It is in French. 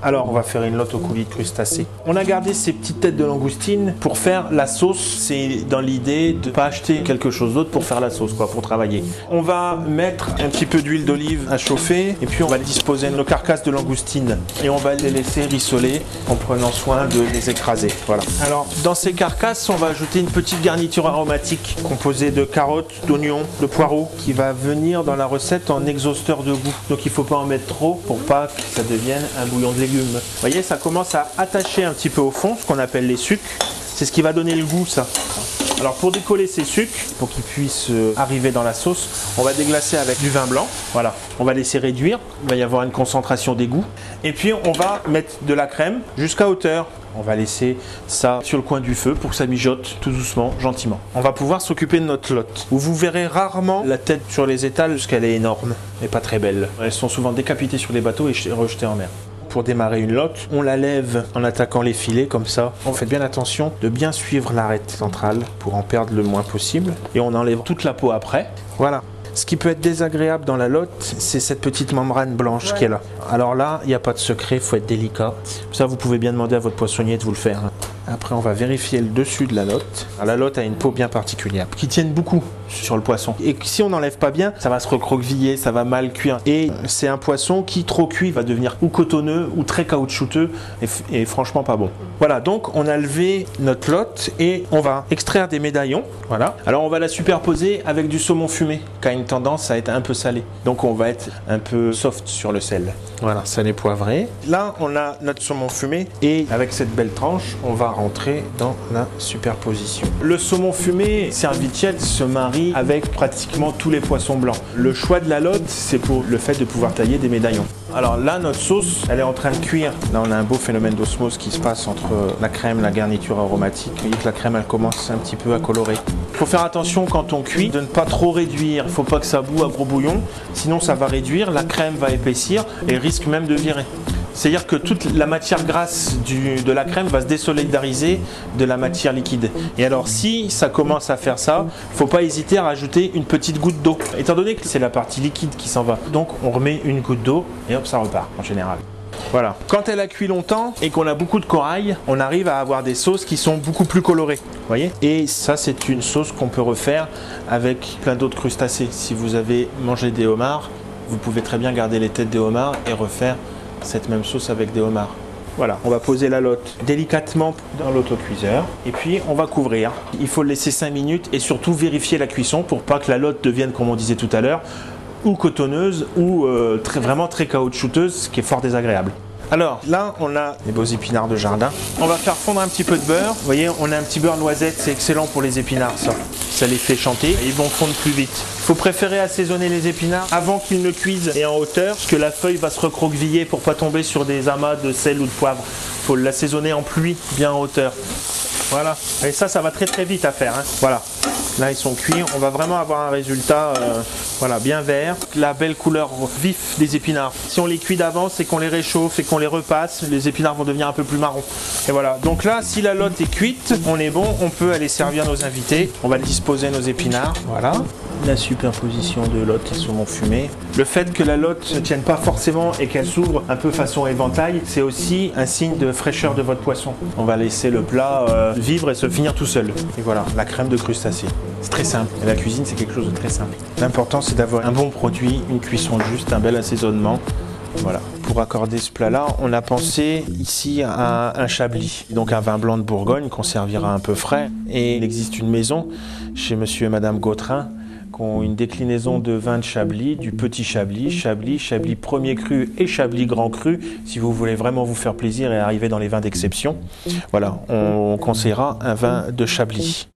Alors, on va faire une lotte au coulis de crustacés. On a gardé ces petites têtes de langoustine pour faire la sauce. C'est dans l'idée de ne pas acheter quelque chose d'autre pour faire la sauce, quoi, pour travailler. On va mettre un petit peu d'huile d'olive à chauffer et puis on va disposer nos carcasses de langoustine et on va les laisser rissoler en prenant soin de les écraser. Voilà. Alors, dans ces carcasses, on va ajouter une petite garniture aromatique composée de carottes, d'oignons, de poireaux qui va venir dans la recette en exhausteur de goût. Donc, il ne faut pas en mettre trop pour pas que ça devienne un bouillon de légumes. Vous voyez, ça commence à attacher un petit peu au fond, ce qu'on appelle les sucs. C'est ce qui va donner le goût, ça. Alors pour décoller ces sucs, pour qu'ils puissent arriver dans la sauce, on va déglacer avec du vin blanc. Voilà, on va laisser réduire, il va y avoir une concentration d'égout. Et puis on va mettre de la crème jusqu'à hauteur. On va laisser ça sur le coin du feu pour que ça mijote tout doucement, gentiment. On va pouvoir s'occuper de notre lotte. Vous verrez rarement la tête sur les étals parce qu'elle est énorme et pas très belle. Elles sont souvent décapitées sur les bateaux et rejetées en mer. Pour démarrer une lotte, on la lève en attaquant les filets comme ça. On fait bien attention de bien suivre l'arête centrale pour en perdre le moins possible. Et on enlève toute la peau après. Voilà. Ce qui peut être désagréable dans la lotte, c'est cette petite membrane blanche qui est là. Alors là, il n'y a pas de secret, il faut être délicat. Ça, vous pouvez bien demander à votre poissonnier de vous le faire. Après, on va vérifier le dessus de la lotte. Alors, la lotte a une peau bien particulière, qui tienne beaucoup sur le poisson. Et si on n'enlève pas bien, ça va se recroqueviller, ça va mal cuire. Et c'est un poisson qui, trop cuit, va devenir ou cotonneux ou très caoutchouteux et franchement pas bon. Voilà, donc on a levé notre lotte et on va extraire des médaillons. Voilà. Alors, on va la superposer avec du saumon fumé, qui a une tendance à être un peu salé. Donc, on va être un peu soft sur le sel. Voilà, salé poivré. Là, on a notre saumon fumé et avec cette belle tranche, on va rentrer dans la superposition. Le saumon fumé servitiel se marie avec pratiquement tous les poissons blancs. Le choix de la lotte, c'est pour le fait de pouvoir tailler des médaillons. Alors là, notre sauce, elle est en train de cuire. Là, on a un beau phénomène d'osmose qui se passe entre la crème, la garniture aromatique. Vous voyez que la crème, elle commence un petit peu à colorer. Il faut faire attention quand on cuit de ne pas trop réduire. Il ne faut pas que ça boue à gros bouillon, sinon ça va réduire, la crème va épaissir et risque même de virer. C'est-à-dire que toute la matière grasse de la crème va se désolidariser de la matière liquide. Et alors si ça commence à faire ça, il ne faut pas hésiter à rajouter une petite goutte d'eau. Étant donné que c'est la partie liquide qui s'en va. Donc on remet une goutte d'eau et hop, ça repart en général. Voilà. Quand elle a cuit longtemps et qu'on a beaucoup de corail, on arrive à avoir des sauces qui sont beaucoup plus colorées. Vous voyez ? Et ça, c'est une sauce qu'on peut refaire avec plein d'autres crustacés. Si vous avez mangé des homards, vous pouvez très bien garder les têtes des homards et refaire cette même sauce avec des homards. Voilà, on va poser la lotte délicatement dans l'autocuiseur et puis on va couvrir. Il faut le laisser 5 minutes et surtout vérifier la cuisson pour pas que la lotte devienne, comme on disait tout à l'heure, ou cotonneuse ou vraiment très caoutchouteuse, ce qui est fort désagréable. Alors là, on a les beaux épinards de jardin. On va faire fondre un petit peu de beurre. Vous voyez, on a un petit beurre noisette, c'est excellent pour les épinards, ça. Ça les fait chanter et ils vont fondre plus vite. Il faut préférer assaisonner les épinards avant qu'ils ne cuisent et en hauteur, parce que la feuille va se recroqueviller pour pas tomber sur des amas de sel ou de poivre. Il faut l'assaisonner en pluie, bien en hauteur. Voilà. Et ça va très très vite à faire. Hein. Voilà. Là, ils sont cuits. On va vraiment avoir un résultat voilà, bien vert. La belle couleur vif des épinards. Si on les cuit d'avance et qu'on les réchauffe et qu'on les repasse, les épinards vont devenir un peu plus marrons. Et voilà. Donc là, si la lotte est cuite, on est bon. On peut aller servir nos invités. On va disposer nos épinards. Voilà. La superposition de lotte et saumon fumé. Le fait que la lotte ne tienne pas forcément et qu'elle s'ouvre un peu façon éventail, c'est aussi un signe de fraîcheur de votre poisson. On va laisser le plat vivre et se finir tout seul. Et voilà, la crème de crustacés. C'est très simple. Et la cuisine, c'est quelque chose de très simple. L'important, c'est d'avoir un bon produit, une cuisson juste, un bel assaisonnement. Voilà. Pour accorder ce plat-là, on a pensé ici à un chablis, donc un vin blanc de Bourgogne qu'on servira un peu frais. Et il existe une maison chez monsieur et madame Gautrin qui ont une déclinaison de vin de Chablis, du petit Chablis, Chablis premier cru et Chablis grand cru, si vous voulez vraiment vous faire plaisir et arriver dans les vins d'exception. Voilà, on conseillera un vin de Chablis.